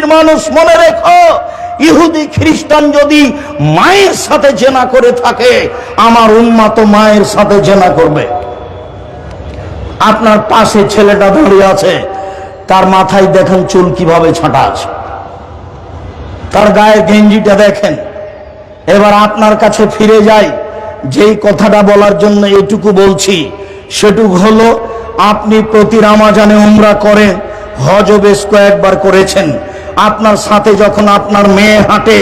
পৃথিবীর মানুষ মনে রেখো, ইহুদি খ্রিস্টান যদি মায়ের সাথে জেনা করে থাকে, আমার উম্মাত মায়ের সাথে জেনা করবে। আপনার পাশে ছেলেটা দাঁড়িয়ে আছে, তার মাথায় দেখেন চুল কিভাবে ছাঁটা আছে, তার গায়ের গেঞ্জিটা দেখেন। এবার আপনার কাছে ফিরে যাই, যেই কথাটা বলার জন্য এটুকু বলছি সেটুকু হলো, আপনি প্রতি রমজানে উমরা করেন, হজও বেশ কয়েকবার করেছেন। আপনার সাথে যখন আপনার মেয়ে হাঁটে,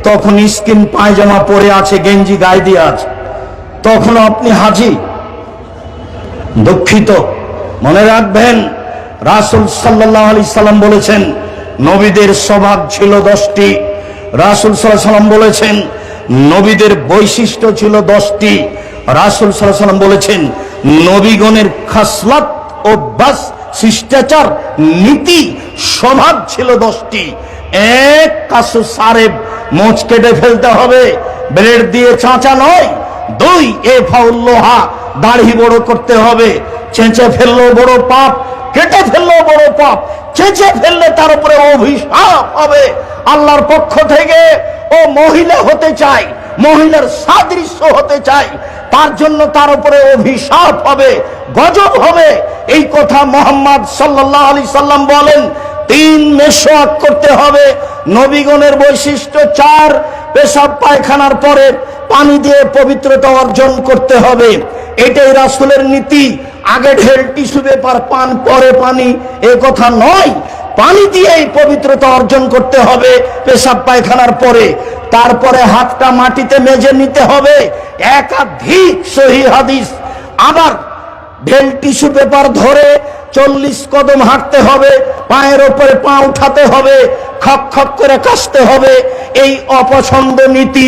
তখন স্কিন পায়জামা পরে আছে, গেঞ্জি গায়ে দিয়ে আছে, তখন আপনি হাজি। দুঃখিত, মনে রাখবেন রাসূল সাল্লাল্লাহু আলাইহি সাল্লাম বলেছেন নবীদের স্বভাব ছিল 10টি। রাসূল সাল্লাল্লাহু আলাইহি সাল্লাম বলেছেন নবীদের বৈশিষ্ট্য ছিল 10টি। রাসূল সাল্লাল্লাহু আলাইহি সাল্লাম বলেছেন নবীগণের খাসলাত, অভ্যাস, শিষ্টাচার, নীতি, স্বভাব ছিল 10টি। এক, কাসু সারেব, মোচ কেটে ফেলতে হবে, ব্লেড দিয়ে চাঁচা নয়। 2, এ ফাউল্লোহা, দাড়ি বড় করতে হবে, চেঁচে ফেললেও বড় পাপ, কেটে ফেললেও বড় পাপ, চেঁচে ফেললে তার উপরে অভিশাপ হবে আল্লাহর পক্ষ থেকে। ও মহিলা হতে চায়, মহিলার সাদৃশ্য হতে চায়, তার জন্য তার উপরে অভিশাপ হবে, গজব হবে। এই কথা মুহাম্মদ সাল্লাল্লাহু আলাইহি সাল্লাম বলেন। 3, মেশওয়াক করতে হবে। নবীগণের বৈশিষ্ট্য 4, পেশাব পায়খানার পরে পানি দিয়ে পবিত্রতা অর্জন করতে হবে। এটাই রাসূলের নীতি। আগে ঢেল টিস্যু পেপার পান, পরে পানি, এ কথা নয়। পানি দিয়েই পবিত্রতা অর্জন করতে হবে পেশাব পায়খানার পরে। তারপরে হাতটা মাটিতে মেজে নিতে হবে, একাধিক সহিহ হাদিস। আবার ঢেল টিস্যু পেপার ধরে 40 কদম হাঁটতে হবে, পায়ের ওপরে পা উঠাতে হবে, খক খক করে কাশতে হবে। এই অপছন্দ নীতি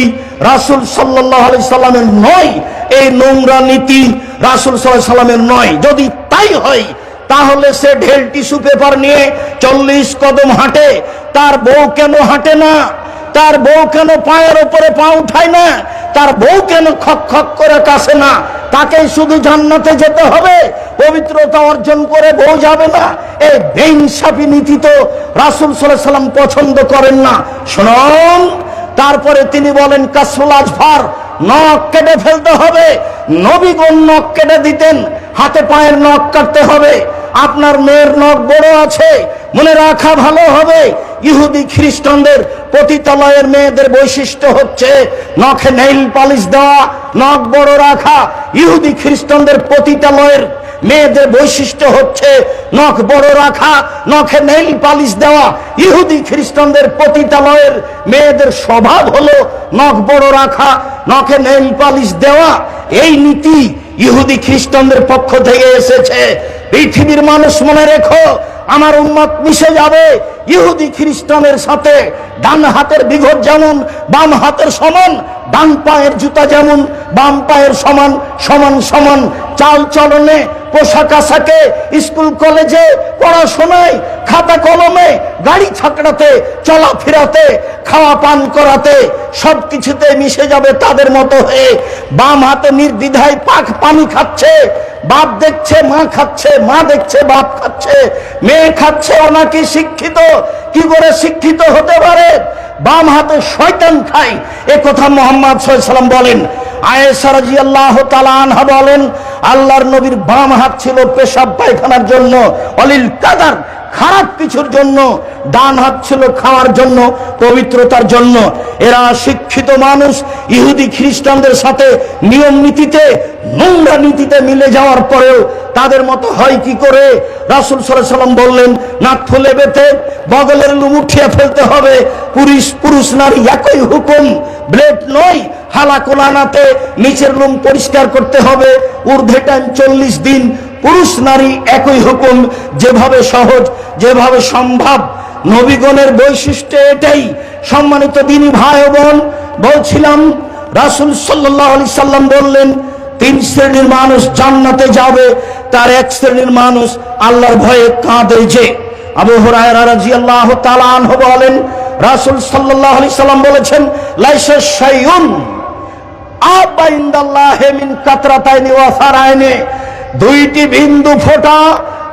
রাসূল সাল্লাল্লাহু আলাইহি সাল্লামের নয়। এই নোংরা নীতি রাসূল সাল্লাল্লাহু আলাইহি সাল্লামের নয়। যদি তাই হয়, তাহলে সে ঢেল টিস্যু পেপার নিয়ে 40 কদম হাঁটে, তার বউ কেন হাঁটে না? তার বউ কেন পায়ের ওপরে পা উঠায় না? তার বউ কেন খক খক করে কাশে না? তাকে শুধু জান্নাতে যেতে হবে, পবিত্রতা অর্জন করে বউ যাবে না। এই বেইনসাফি নীতি তো রাসূল সাল্লাল্লাহু আলাইহি সাল্লাম পছন্দ করেন না। শুনুন, তারপরে তিনি বলেন কাসফুল আজফার, নখ কেটে ফেলতে হবে। নবীগণ নখ কেটে দিতেন, হাতে পায়ের নখ কাটতে হবে। আপনার মেয়ের নখ বড় আছে, মনে রাখা ভালো হবে, ইহুদি খ্রিস্টানদের পতিতালয়ের মেয়েদের বৈশিষ্ট্য হচ্ছে নখে নেইল পালিশ দেওয়া, নখ বড় রাখা। ইহুদি খ্রিস্টানদের পতিতালয়ের মেয়েদের বৈশিষ্ট্য হচ্ছে নখ বড় রাখা, নখে নেইল পালিশ দেওয়া। ইহুদি খ্রিস্টানদের পতিতালয়ের মেয়েদের স্বভাব হলো নখ বড় রাখা, নখে নেইল পালিশ দেওয়া। এই নীতি ইহুদি খ্রিস্টানদের পক্ষ থেকে এসেছে। পৃথিবীর মানুষ মনে রেখো, আমার উম্মত মিশে যাবে ইহুদি খ্রিস্টানের সাথে। ডান হাতের বিঘত যেমন বাম হাতের সমান, ডান পায়ের জুতা যেমন বাম পায়ের সমান, সমান সমান চাল চলনে, পোশাক আশাকে, স্কুল কলেজে পড়াশোনায়, খাতা কলমে, গাড়ি ছাকড়াতে, চলাফেরাতে, খাওয়া পান করাতে, সবকিছুতে মিশে যাবে তাদের মতো হয়ে। বাম হাতে নির্দ্বিধায় পানি খাচ্ছে, বাপ দেখছে মা খাচ্ছে, মা দেখছে বাপ খাচ্ছে, মেয়ে খাচ্ছে। ও নাকি শিক্ষিত, কি করে শিক্ষিত হতে পারে? বাম হাতে শয়তান খায়, এ কথা মুহাম্মদ সাল্লাল্লাহু আলাইহি ওয়াসাল্লাম বলেন। আয়েশা রাদিয়াল্লাহু তাআলা আনহা বলেন, আল্লাহর নবীর বাম হাত ছিল পেশাব পায়খানার জন্য, অলিল কাদার, খারাপ কিছুর জন্য। ডান হাত ছিল খাওয়ার জন্য, পবিত্রতার জন্য। এরা শিক্ষিত মানুষ ইহুদি খ্রিস্টানদের সাথে নিয়ম নীতিতে, নোংরা নীতিতে মিলে যাওয়ার পরেও তাদের মতো হয় কি করে? রাসূল সাল্লাল্লাহু আলাইহি ওয়াসাল্লাম বললেন, নাক ফুলে বেঁধে বগলের লুম উঠিয়ে ফেলতে হবে। পুরুষ নারী একই হুকুম, ব্লেড নয়। হালাকোলানাতে নিচের লুম পরিষ্কার করতে হবে। ঊর্ধ্বে টাইম 40 দিন। পুরুষ নারী একই হুকুম, যেভাবে সহজ, যেভাবে সম্ভব। নবীগণের বৈশিষ্ট্য এটাই। সম্মানিত দিনী ভাই ও বোন, বলছিলাম রাসূল সাল্লাল্লাহু আলাইহি সাল্লাম বললেন 3 শ্রেণীর মানুষ জান্নাতে যাবে। তার 1 শ্রেণীর মানুষ আল্লাহর ভয়ে কাঁদে যে। আবু হুরায়রা রাদিয়াল্লাহু তাআলা আনহু বলেন, রাসূল সাল্লাল্লাহু আলাইহি সাল্লাম বলেছেন, লাইসা শাইউন আবা ইনদাল্লাহি মিন কাতরাতাইনি ওয়া ফারাইনি। 2টি বিন্দু ফোঁটা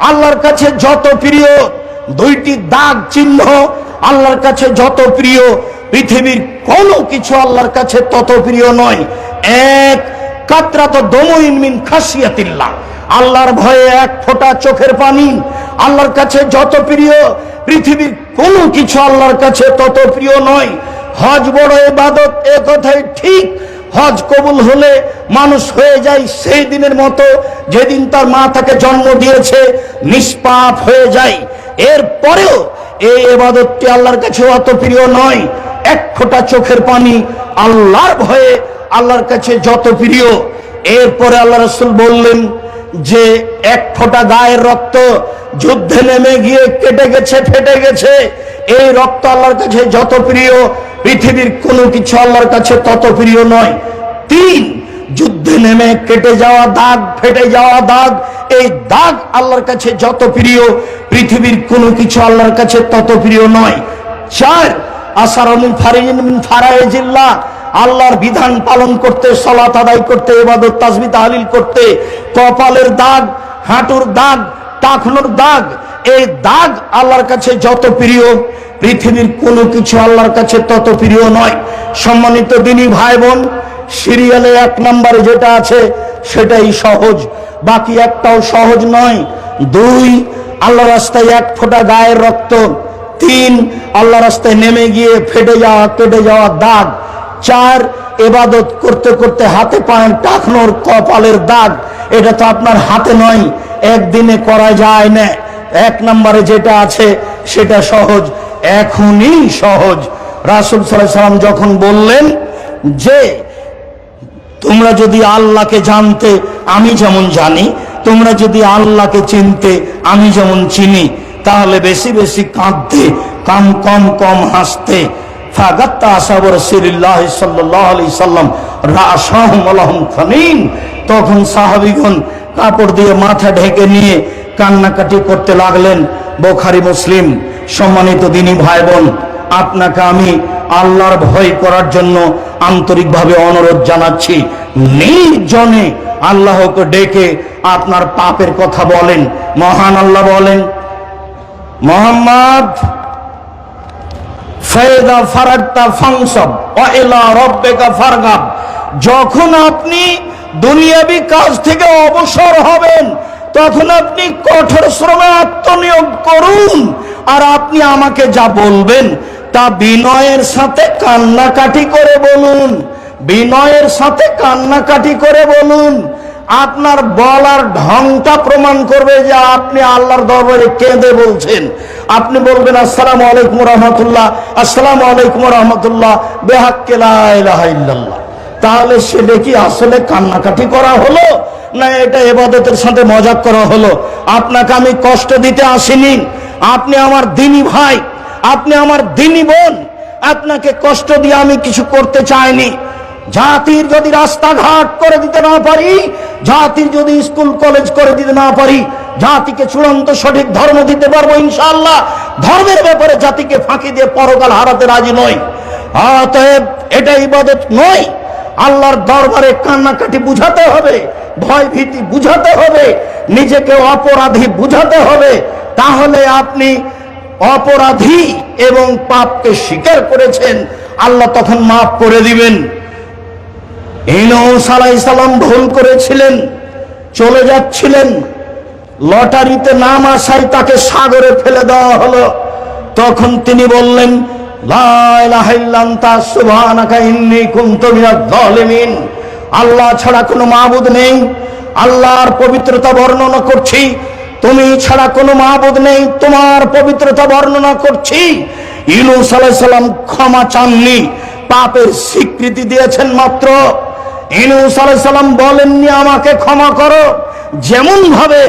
আল্লাহর কাছে যত প্রিয়, 2টি দাগ চিহ্ন আল্লাহর কাছে যত প্রিয়, পৃথিবীর কোনো কিছু আল্লাহর কাছে তত প্রিয় নয়। এক কাতরাত দমইন মিন খাসিয়াতিল্লাহ, আল্লাহর ভয়ে এক ফোঁটা চোখের পানি আল্লাহর কাছে যত প্রিয়, পৃথিবীর কোনো কিছু আল্লাহর কাছে তত প্রিয় নয়। হজ বড় ইবাদত, এ কথাই ঠিক। হজ কবুল হলে মানুষ হয়ে যায় সেই দিনের মতো যেদিন তার মা তাকে জন্ম দিয়েছে, নিষ্পাপ হয়ে যায়। এরপরেও এই ইবাদতটি আল্লাহর কাছে অত প্রিয় নয়। এক ফোঁটা চোখের পানি আল্লাহর ভয়ে আল্লাহর কাছে যত প্রিয়। এরপরে আল্লাহ রাসূল বললেন যে এক ফোঁটা গায়ের রক্ত যুদ্ধে নেমে গিয়ে কেটে গেছে, ফেটে গেছে, এই রক্ত আল্লাহর কাছে যত প্রিয়, পৃথিবীর কোনো কিছু আল্লাহর কাছে তত প্রিয় নয়। তিন, যুদ্ধে নেমে কেটে যাওয়া দাগ, ফেটে যাওয়া দাগ, এই দাগ আল্লাহর কাছে যত প্রিয়, পৃথিবীর কোনো কিছু আল্লাহর কাছে তত প্রিয় নয়। চার, আসারুল ফারিজিন মিন ফারাইজিল্লাহ, আল্লাহর বিধান পালন করতে, সালাত আদায় করতে, ইবাদত তাসবিহ তাহলিল করতে, কপালের দাগ, হাঁটুর দাগ, টাকনুর দাগ, এই দাগ আল্লাহর কাছে যত প্রিয়, পৃথিবীর কোনো কিছু আল্লাহর কাছে তত প্রিয় নয়। সম্মানিত দিনী ভাই বোন, সিরিয়ালে 1 নম্বরে যেটা আছে সেটাই সহজ, বাকি একটাও সহজ নয়। 2, আল্লাহর রাস্তায় এক ফোঁটা গায়ের রক্ত। 3, আল্লাহর রাস্তায় নেমে গিয়ে ফেটে যাওয়া, কেটে যাওয়া দাগ। 4, ইবাদত করতে করতে হাতে পায়ের টাকনোর, কপালের দাগ, এটা তো আপনার হাতে নয়, একদিনে করা যায় না। 1 নম্বরে যেটা আছে সেটা সহজ, এখনই সহজ। রাসূল সাল্লাল্লাহু আলাইহি ওয়াসাল্লাম যখন বললেন যে তোমরা যদি আল্লাহকে জানতে আমি যেমন জানি, তোমরা যদি আল্লাহকে চিনতে আমি যেমন চিনি, তাহলে বেশি বেশি কাঁদতে, কম কম কম হাসতে। ফাগাত্তা আসহাবু রাসূলিল্লাহ সাল্লাল্লাহু আলাইহি সাল্লাম রাশাহুম আলাহুম খানিন, তখন সাহাবীগণ কাপড় দিয়ে মাথা ঢেকে নিয়ে কান্নাকাটি করতে লাগলেন। বুখারী মুসলিম। সম্মানিত দিনী ভাই বোন, আপনাকে আমি আল্লাহর ভয় করার জন্য আন্তরিকভাবে অনুরোধ জানাচ্ছি। নির্জনে আল্লাহকে ডেকে আপনার পাপের কথা বলেন। মহান আল্লাহ বলেন, মুহাম্মদ ফাইদা ফারাগতা ফানসাব ওয়া ইলা রাব্বিকা ফারগাব, যখন আপনি দুনিয়াবি কাজ থেকে অবসর হবেন তখন আপনি কঠোর শ্রমে আত্মনিয়োগ করুন, আর আপনি আমাকে যা বলবেন তা বিনয়ের সাথে কান্নাকাটি করে বলুন, বিনয়ের সাথে কান্নাকাটি করে বলুন। আপনার বলার ঢংটা প্রমাণ করবে যে আপনি আল্লাহর দরবারে কেঁদে বলছেন। আপনি বলবেন আসসালামু আলাইকুম রাহমাতুল্লাহ, আসসালামু আলাইকুম রাহমাতুল্লাহ, বিহাক্কি লা ইলাহা ইল্লাল্লাহ। তাহলে সেটা কি আসলে কান্নাকাটি করা হলো, না এটা ইবাদতের সাথে মজাক করা হলো? আপনাকে আমি কষ্ট দিতে আসিনি, আপনি আমার দ্বীনি ভাই, আপনি আমার দ্বীনি বোন, আপনাকে কষ্ট দিয়ে আমি কিছু করতে চাইনি। জাতির যদি রাস্তাঘাট করে দিতে না পারি, জাতির যদি স্কুল কলেজ করে দিতে না পারি, জাতিকে চূড়ান্ত সঠিক ধর্ম দিতে পারবো ইনশাআল্লাহ। ধর্মের ব্যাপারে জাতিকে ফাঁকি দিয়ে পরকাল হারাতে রাজি নই। অতএব এটা ইবাদত নয়। আল্লাহর দরবারে কান্নাকাটি বুঝাতে হবে, ভয় ভীতি বুঝাতে হবে, নিজেকে অপরাধী বুঝাতে হবে, তাহলে আপনি অপরাধী এবং পাপকে স্বীকার করেছেন, আল্লাহ তখন মাফ করে দিবেন। ইউনূস আলাইহিস সালাম ভুল করেছিলেন, চলে যাচ্ছিলেন, লটারিতে নাম আসায় তাকে সাগরে ফেলে দেওয়া হলো। তখন তিনি বললেন লা ইলাহা ইল্লা আনতা সুবহানাকা ইন্নী কুনতু মিনাজ জালিমিন, আল্লাহ ছাড়া কোনো মাবুদ নেই, আল্লাহর পবিত্রতা বর্ণনা করছি, তুমি ছাড়া কোনো মাবুদ নেই, তোমার পবিত্রতা বর্ণনা করছি। ইউনূস আলাইহিস সালাম ক্ষমা চাননি, পাপের স্বীকৃতি দিয়েছেন মাত্র। ইউনূস আলাইহিস সালাম বলেননি আমাকে ক্ষমা করো, যেমন ভাবে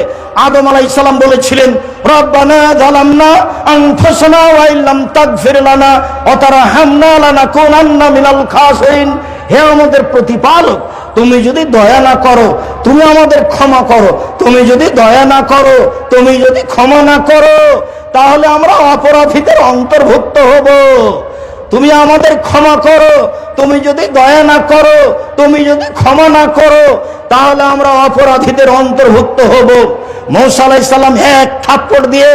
আদম আলাইহিস সালাম বলেছিলেন রব্বানা যালামনা আনফুসানা ওয়া ইল্লাম তাগফির লানা ওয়া তারহামনা লানাকুনান্না মিনাল খাসিরিন, হে আমাদের প্রতিপালক, তুমি যদি দয়া না করো, তুমি আমাদের ক্ষমা করো, তুমি যদি দয়া না করো, তুমি যদি ক্ষমা না করো, তাহলে আমরা অপরাধীদের অন্তর্ভুক্ত হব। তুমি আমাদের ক্ষমা করো, তুমি যদি দয়া না করো, তুমি যদি ক্ষমা না করো, তাহলে আমরা অপরাধীদের অন্তর্ভুক্ত হব। মূসা আলাইহিস সালাম এক থাপ্পড় দিয়ে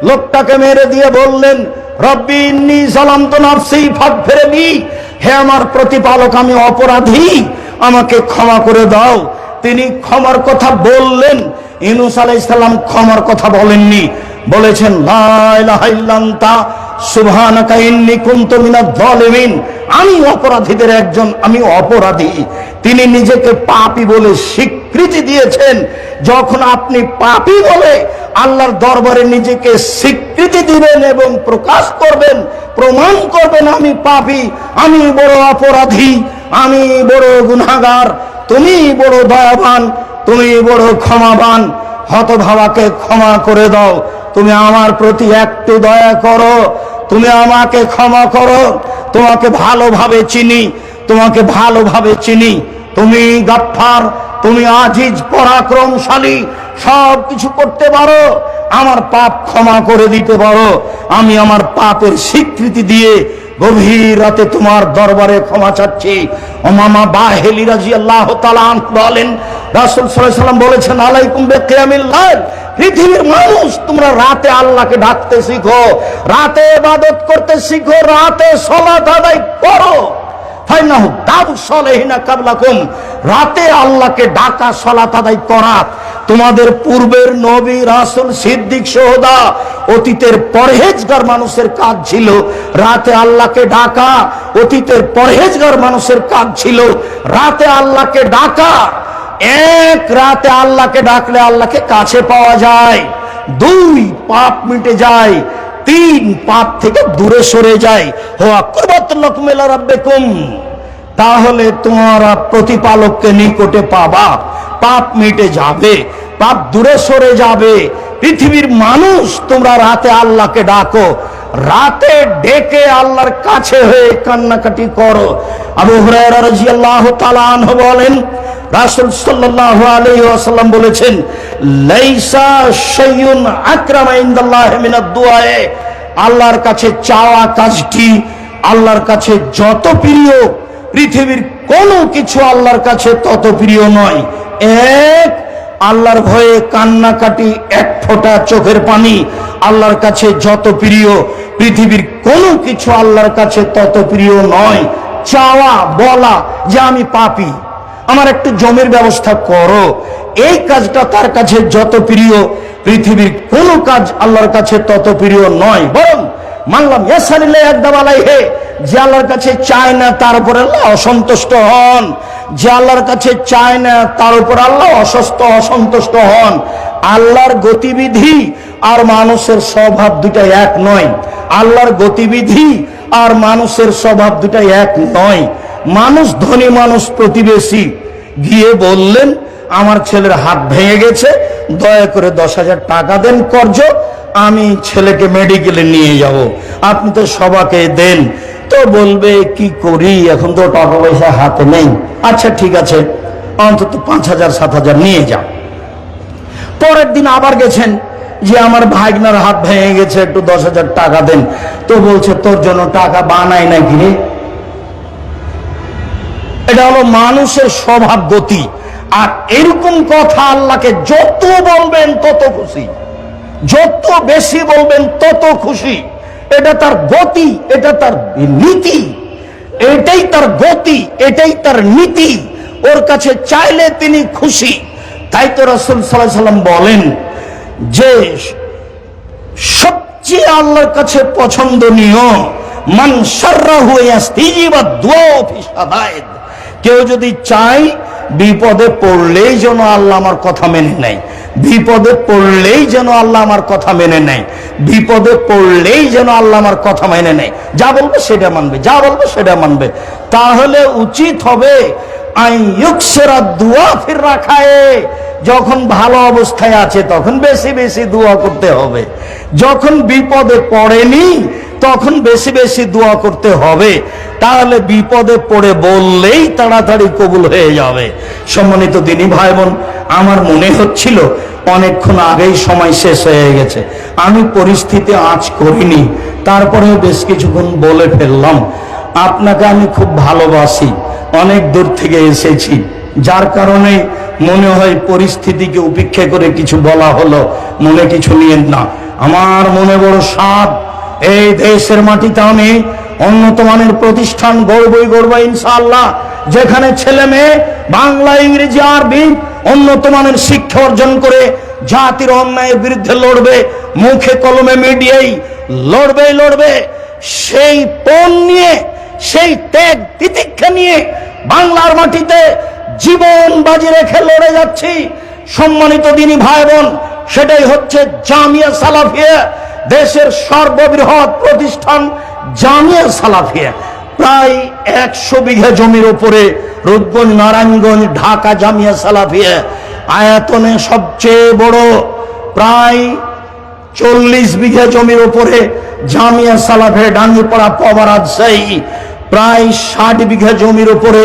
লোকটাকে মেরে দিয়ে বললেন রব্বি ইন্নী যালামতু নাফসি ফাগফিরলি, হে আমার প্রতিপালক আমি অপরাধী, আমাকে ক্ষমা করে দাও। তিনি ক্ষমার কথা বললেন। ইউনূস আলাইহিস সালাম ক্ষমার কথা বলেননি, বলেছেন লা ইলাহা ইল্লা আনতা সুবহানাকা ইন্নী কুনতু মিনাজ জালিমিন, আমি অপরাধীদের একজন, আমি অপরাধী। তিনি নিজেকে পাপী বলে স্বীকৃতি দিয়েছেন। যখন আপনি পাপী বলে আল্লাহর দরবারে নিজেকে স্বীকৃতি দিবেন এবং প্রকাশ করবেন, প্রমাণ করবেন আমি পাপী, আমি বড় অপরাধী, আমি বড় গুনাহগার, তুমি বড় দয়াবান, তুমি বড় ক্ষমাবান, হতভাবাকে ক্ষমা করে দাও, তুমি আমার প্রতি একটু দয়া করো, তুমি আমাকে ক্ষমা করো, তোমাকে ভালোভাবে চিনি, তোমাকে ভালোভাবে চিনি, তুমি গাফফার, তুমি আজিজ, পরাক্রমশালী, সব কিছু করতে পারো, আমার পাপ ক্ষমা করে দিতে পারো। আমি আমার পাপের স্বীকৃতি দিয়ে গভীর রাতে তোমার দরবারে ক্ষমা চাচ্ছি। উমামা বাহিলি রাদিয়াল্লাহু তাআলা আনহু বলেন, রাসূল সাল্লাল্লাহু আলাইহি ওয়াসাল্লাম বলেছেন, আলাইকুম বিকিয়ামিল লাইল, পৃথিবীর মানুষ তোমরা রাতে আল্লাহকে ডাকতে শিখো, রাতে ইবাদত করতে শিখো, রাতে সালাত আদায় করো। ফাইনাহু দাবু সালেহিনা কাবলাকুম, রাতে আল্লাহকে ডাকা, সালাত আদায় করা তোমাদের পূর্বের নবী, রাসূল, সিদ্দিক, শুহাদা, অতীতের পরহেজগার মানুষের কাজ ছিল। রাতে আল্লাহকে ডাকা অতীতের পরহেজগার মানুষের কাজ ছিল। রাতে আল্লাহকে ডাকা, এক রাতে আল্লাহকে ডাকলে আল্লাহকে কাছে পাওয়া যায়, দুই পাপ মিটে যায়, তিন পাপ থেকে দূরে সরে যায়। হুয়া কুরবাতুল লাকুম ইলা রাব্বিকুম, তাহলে তোমরা প্রতিপালককে নিকটে পাবা, পাপ মিটে যাবে, পাপ দূরে সরে যাবে। পৃথিবীর মানুষ তোমরা রাতে আল্লাহকে ডাকো, রাতে ডেকে আল্লাহর কাছে হয়ে কান্নাকাটি করো। আবু হুরায়রা রাদিয়াল্লাহু তাআলা আনহু বলেন, রাসূল সাল্লাল্লাহু আলাইহি ওয়াসাল্লাম বলেছেন, লাইসা শাইউন আকরামা ইনদাল্লাহি মিনাদ দুআ, আল্লাহর কাছে চাওয়া কাজটি আল্লাহর কাছে যত প্রিয়, পৃথিবীর কোনো কিছু আল্লাহর কাছে তত প্রিয় নয়। এক, আল্লাহর ভয়ে কান্নাকাটি, এক ফোঁটা চোখের পানি আল্লাহর কাছে যত প্রিয়, পৃথিবীর কোনো কিছু আল্লাহর কাছে তত প্রিয় নয়। চাওয়া, বলা যে আমি পাপী, আমার একটু জমির ব্যবস্থা করো, এই কাজটা তার কাছে যত প্রিয়, পৃথিবীর কোন কাজ আল্লাহর কাছে তত প্রিয় নয়। বরং মানলাম ইয়াসালিল্লাহ একদম আলাইহে, যে আল্লাহর কাছে চায় না তার উপর আল্লাহ অসন্তুষ্ট হন, যে আল্লাহর কাছে চায় না তার উপর আল্লাহ অসন্তুষ্ট হন। আল্লাহর গতিবিধি আর মানুষের স্বভাব দুটাই এক নয়। আল্লাহর গতিবিধি আর মানুষের স্বভাব দুটাই এক নয়। মানুষ, ধনী মানুষ প্রতিবেশী গিয়ে বললেন, আমার ছেলের হাত ভেঙে গেছে, দয়া করে 10,000 টাকা দেন কর্জ, আমি ছেলেকে মেডিকেলে নিয়ে যাব। আপনি তো সবাকে দেন। তো বলবে কি করি, এখন তো টাকা পয়সা হাতে নেই। আচ্ছা ঠিক আছে, অন্তত 5,000 7,000 নিয়ে যাও। পরের দিন আবার গেছেন, যে আমার ভাগনার হাত ভেঙে গেছে, একটু 10,000 টাকা দেন। তো বলছে, তোর জন্য টাকা বানাই নাকি রে? এটা হলো মানুষের স্বভাব, গতি। আর এরকম কথা আল্লাহকে যত বলবেন তত খুশি, যত বেশি বলবেন তত খুশি। এটা তার গতি, এটা তার নীতি, এটাই তার গতি, এটাই তার নীতি। ওর কাছে চাইলে তিনি খুশি। তাই তো রাসূল সাল্লাল্লাহু আলাইহি ওয়াসাল্লাম বলেন যে সবচেয়ে আল্লাহর কাছে পছন্দনীয়, মান শাররাহু ইয়াস্তিজিবা দুআ ফি শাদায়েদ, কেউ যদি চায় বিপদে পড়লেই যেন আল্লাহ আমার কথা মেনে নেয়, বিপদে পড়লেই যেন আল্লাহ আমার কথা মেনে নেয়, বিপদে পড়লেই যেন আল্লাহ আমার কথা মেনে নেয়, যা বলবে সেটা মানবে, যা বলবে সেটা মানবে। তাহলে উচিত হবে আইয়ুকসিরা দুআ ফির রাখায়ে, যখন ভালো অবস্থায় আছে তখন বেশি বেশি দোয়া করতে হবে, যখন বিপদে পড়েনি তখন বেশি বেশি দোয়া করতে হবে। তাহলে বিপদে পড়ে বললেই তাড়াতাড়ি কবুল হয়ে যাবে। সম্মানিত দিনী ভাই বোন, আমার মনে হচ্ছিল অনেকক্ষণ আগেই সময় শেষ হয়ে গেছে, আমি পরিস্থিতি আঁচ করিনি, তারপরেও বেশ কিছুক্ষণ বলে ফেললাম। আপনাকে আমি খুব ভালোবাসি, অনেক দূর থেকে এসেছি, যার কারণে মনে হয় পরিস্থিতিকে উপেক্ষা করে কিছু বলা হলো, মনে কিছু নিয়েন না। আমার মনে বড় সাধ, এই দেশের মাটিতে আমি উন্নত মানের প্রতিষ্ঠান গড়ব ইনশাআল্লাহ, যেখানে ছেলে মেয়ে বাংলা, ইংরেজি, আরবি উন্নত মানের শিক্ষা অর্জন করে জাতির অন্যায়ের বিরুদ্ধে লড়বে, মুখে কলমে মিডিয়ায় লড়বে। সেই পণ নিয়ে, সেই ত্যাগ তিতিক্ষা নিয়ে বাংলার মাটিতে জীবন বাজি রেখে লড়ে যাচ্ছি। সম্মানিত দিনী ভাই বোন, সেটাই হচ্ছে জামিয়া সালাফিয়া, দেশের সর্ববৃহৎ প্রতিষ্ঠান জামিয়া সালাফিয়া। প্রায় 100 বিঘা জমির উপরে রূপগঞ্জ, নারায়ণগঞ্জ, ঢাকা জামিয়া সালাফিয়া আয়তনে সবচেয়ে বড়। প্রায় 40 বিঘা জমির উপরে জামিয়া সালাফিয়া ডাঙ্গিপাড়া, পবা, রাজশাহী। প্রায় 60 বিঘা জমির উপরে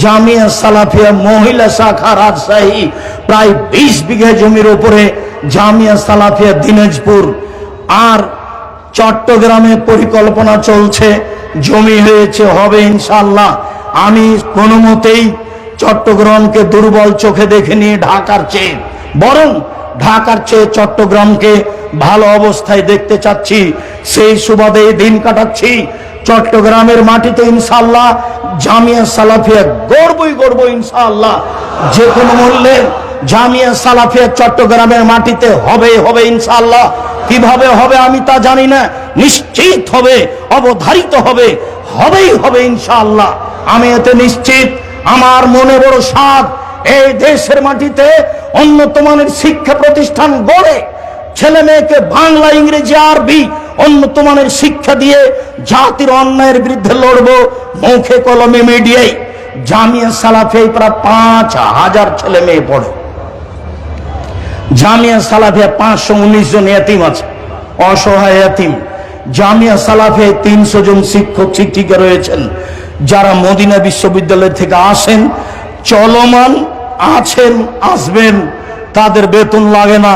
জামিয়া সালাফিয়া মহিলা শাখা, রাজশাহী। প্রায় 20 বিঘা জমির উপরে জামিয়া সালাফিয়া দিনাজপুর। আর চট্টগ্রামে পরিকল্পনা চলছে, জমি হয়েছে, হবে ইনশাআল্লাহ। আমি কোনো মতেই চট্টগ্রামকে দুর্বল চোখে দেখিনি ঢাকার চেয়ে, বরং ঢাকার চেয়ে চট্টগ্রামকে ভালো অবস্থায় দেখতে চাচ্ছি। সেই সুবাদে দিন কাটাচ্ছি। চট্টগ্রামের মাটিতে ইনশাআল্লাহ জামিয়া সালাফিয়া গড়বই ইনশাআল্লাহ। যে কোনো মূল্যে জামিয়া সালাফিয়া চট্টগ্রামের মাটিতে হবে ইনশাআল্লাহ। কিভাবে হবে আমি তা জানি না, নিশ্চিত হবে, অবধারিত হবেই ইনশাআল্লাহ। আমি এতে নিশ্চিত। আমার মনে বড় সাধ, এই দেশের মাটিতে উন্নত মানের শিক্ষা প্রতিষ্ঠান গড়ে ছেলে মেয়েকে বাংলা, ইংরেজি, আরবি উন্নত মানের শিক্ষা দিয়ে জাতির অন্যায়ের বিরুদ্ধে লড়বো, মুখে কলমে মিডিয়ায়। জামিয়া সালাফিয়ায় প্রায় 5000 ছেলে মেয়ে পড়ে। জামিয়া সালাফিয়া 519 জন এতিম আছে, অসহায় এতিম। জামিয়া সালাফিয়ায় 300 জন শিক্ষক শিক্ষিকা রয়েছেন, যারা মদিনা বিশ্ববিদ্যালয় থেকে আসেন, চলমান আছেন, আসবেন। তাদের বেতন লাগে না,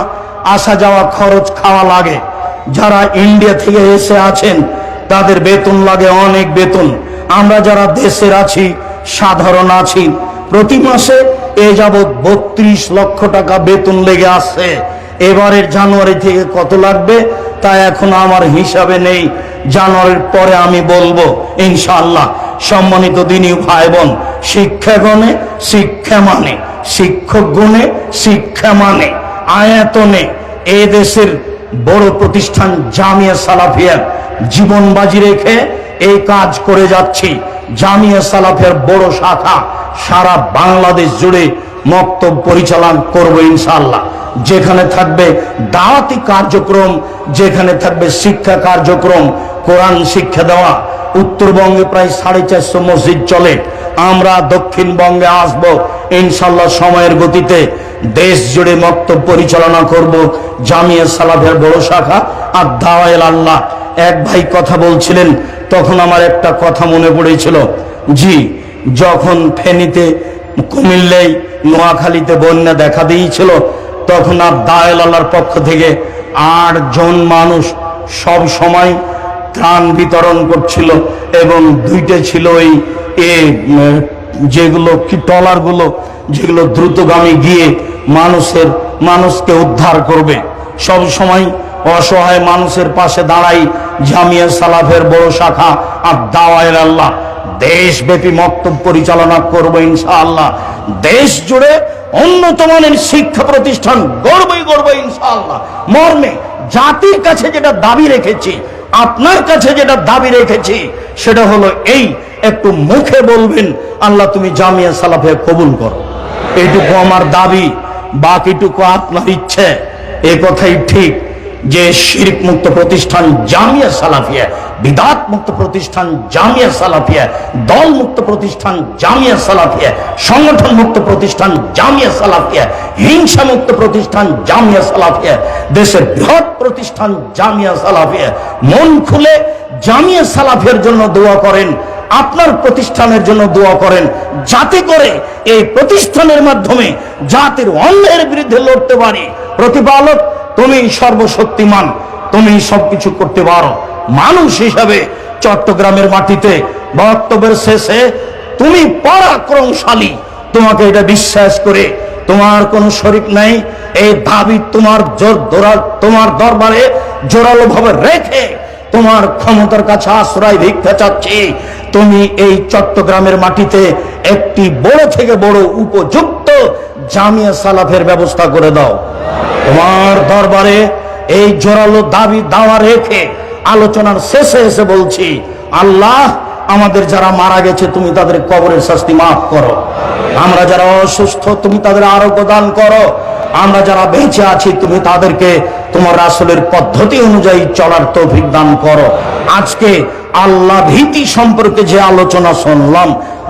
আসা যাওয়া খরচ খাওয়া লাগে। যারা ইন্ডিয়া থেকে এসে আছেন, তাদের বেতন লাগে, অনেক বেতন। আমরা যারা দেশের আছি, সাধারণ আছি, প্রতি মাসে এ যাবৎ 32 লক্ষ টাকা বেতন লেগে আসছে। এবারের জানুয়ারি থেকে কত লাগবে তা এখন আমার হিসাবে নেই, জানুয়ারির পরে আমি বলবো ইনশাআল্লাহ। সম্মানিত দিনী ভাই বোন, শিক্ষাগণে শিক্ষা মানে, শিক্ষক গুণে শিক্ষা মানে, আয়তনে এ দেশের বড় প্রতিষ্ঠান জামিয়া সালাফিয়া জীবন বাজি রেখে এই কাজ করে যাচ্ছি। জামিয়া সালাফিয়ার বড় শাখা সারা বাংলাদেশ জুড়ে মক্তব পরিচালনা করব ইনশাআল্লাহ। যেখানে থাকবে দাওয়াতি কার্যক্রম, যেখানে থাকবে শিক্ষা কার্যক্রম, কোরআন শিক্ষা দেওয়া। উত্তরবঙ্গে প্রায় 450 মসজিদ চলে। আমরা দক্ষিণবঙ্গে আসব ইনশাআল্লাহ সময়ের গতিতে। দেশ জুড়ে মক্তব পরিচালনা করব জামিয়া সালাফিয়ার বড় শাখা আর দাওয়ায়ে আল্লাহ। এক ভাই কথা বলছিলেন, তখন আমার একটা কথা মনে পড়েছিল। জি, যখন ফেনীতে, কুমিল্লায়, নোয়াখালীতে বন্যা দেখা দিয়েছিল, তখন আর দাওয়ায়ে আল্লাহর পক্ষ থেকে 8 জন মানুষ সব সময় ত্রাণ বিতরণ করছিল। এবং 2টা ছিল ওই যেগুলো কি ট্রলারগুলো, যেগুলো দ্রুতগামী গিয়ে মানুষকে উদ্ধার করবে। সব সময় অসহায় মানুষের পাশে দাঁড়াই জামিয়া সালাফের বড় শাখা আর দাওয়ায়ে আল্লাহ। দেশব্যাপী মক্তব পরিচালনা করবো ইনশাআল্লাহ। দেশ জুড়ে উন্নত মানের শিক্ষা প্রতিষ্ঠান গড়বই ইনশাআল্লাহ। মর্মে জাতির কাছে যেটা দাবি রেখেছি, আপনার কাছে যেটা দাবি রেখেছি, সেটা হলো এই, একটু মুখে বলবেন আল্লাহ তুমি জামিয়া সালাফিয়া কবুল করো। এইটুকু আমার দাবি, বাকিটুকু আপনার ইচ্ছে। এ কথাই ঠিক যে শিরক মুক্ত প্রতিষ্ঠান জামিয়া সালাফিয়া, বিদাত মুক্ত প্রতিষ্ঠান জামিয়া সালাফিয়া, দল মুক্ত প্রতিষ্ঠান জামিয়া সালাফিয়া, সংগঠন মুক্ত প্রতিষ্ঠান জামিয়া সালাফিয়া, হিংসা মুক্ত প্রতিষ্ঠান জামিয়া সালাফিয়া, দেশের বৃহৎ প্রতিষ্ঠান জামিয়া সালাফিয়া। মন খুলে জামিয়া সালাফিয়ার জন্য দোয়া করেন, আপনার প্রতিষ্ঠানের জন্য দোয়া করেন, যাতে করে এই প্রতিষ্ঠানের মাধ্যমে জাতির অন্যায়ের বিরুদ্ধে লড়তে পারি। প্রতিপালক তুমি সর্বশক্তিমান, তুমি সবকিছু করতে পারো। মানুষ হিসাবে চট্টগ্রামের মাটিতে বক্তব্যের শেষে তুমি পরাক্রমশালী, তোমাকে এটা বিশ্বাস করে তোমার কোনো শরীক নাই, এই দাবি তোমার দরবারে জোরালো ভাবে রেখে তোমার ক্ষমতার কাছে আশ্রয় ভিক্ষা চাচ্ছি, তুমি এই চট্টগ্রামের মাটিতে একটি বড় থেকে বড় উপযুক্ত জামিয়া সালাফের ব্যবস্থা করে দাও। তোমার দরবারে এই জোরালো দাবি দাওয়া রেখে আলোচনার শেষে এসে বলছি, আল্লাহ আমাদের যারা মারা গেছে তুমি তাদের কবরের শাস্তি মাফ করো, আমরা যারা অসুস্থ তুমি তাদের আরোগ্য দান করো, আমরা যারা বেঁচে আছি তুমি তাদেরকে তোমার রাসূলের পদ্ধতি অনুযায়ী চলার তৌফিক দান করো। আজকে আল্লাহ ভীতি সম্পর্কে যে আলোচনা শুনলাম,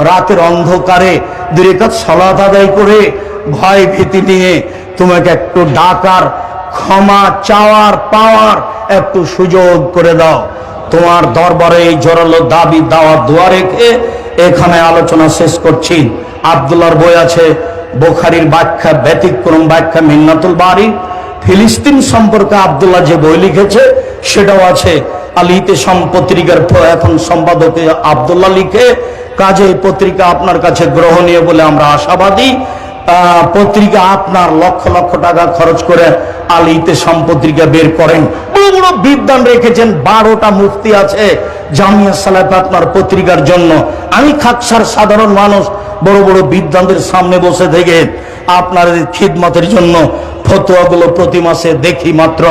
রাতের অন্ধকারে 2 রাকাত সালাত আদায় করে ভয় ভীতি নিয়ে তোমাকে একটু ডাকার, ক্ষমা চাওয়ার, পাওয়ার একটু সুযোগ করে দাও। তোমার দরবারে এই জোরালো দাবি দাওয়া দোয়া রেখে এখানে আলোচনা শেষ করছি। আব্দুল্লাহর বই আছে, বুখারীর ব্যাখ্যা, ব্যতিক্রম ব্যাখ্যা মিন্নাতুল বারী। ফিলিস্তিন সম্পর্কে আব্দুল্লাহ যে বই লিখেছে সেটাও আছে। আল ইতিসাম পত্রিকার এখন সম্পাদক আব্দুল্লাহ লিখে, কাজে পত্রিকা আপনার কাছে গ্রহণীয় বলে আমরা আশাবাদী। পত্রিকা আপনার লক্ষ লক্ষ টাকা খরচ করে আল ইতিসাম পত্রিকা বের করেন, বড় বড় বিদ্বান রেখেছেন, 12টা মুফতি আছে জামিয়া সালাফ আপনার পত্রিকার জন্য। আমি খাকসার সাধারণ মানুষ বড় বড় বিদ্বানদের সামনে বসে থেকে আপনার খিদমতের জন্য ফতোয়াগুলো প্রতি মাসে দেখি মাত্র।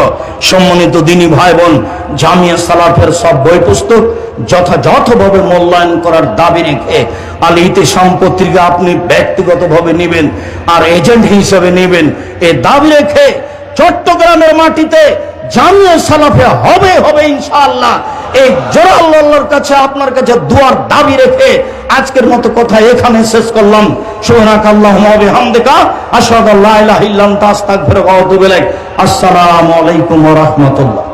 সম্মানিত দিনী ভাই বোন, জামিয়া সালাফের সব বই পুস্তক যথাযথভাবে মূল্যায়ন করার দাবি রেখে আল ইতিসাম পত্রিকা আপনি ব্যক্তিগতভাবে নেবেন আর এজেন্ট হিসেবে নেবেন, এ দাবি রেখে চট্টগ্রামের মাটিতে জামিয়া সালাফে হবে হবে ইনশাআল্লাহ। এই জোরাল আল্লাহর কাছে আপনার কাছে দুয়ার দাবি রেখে আজকের মতো কথা এখানে শেষ করলাম। সুবহানাকাল্লাহুম্মা ওয়া বিহামদিকা আশহাদু আল্লা ইলাহা ইল্লা আনতা আস্তাগফিরুকা ওয়া আতুবু ইলাইক। আসসালামু আলাইকুম ওয়া রাহমাতুল্লাহ।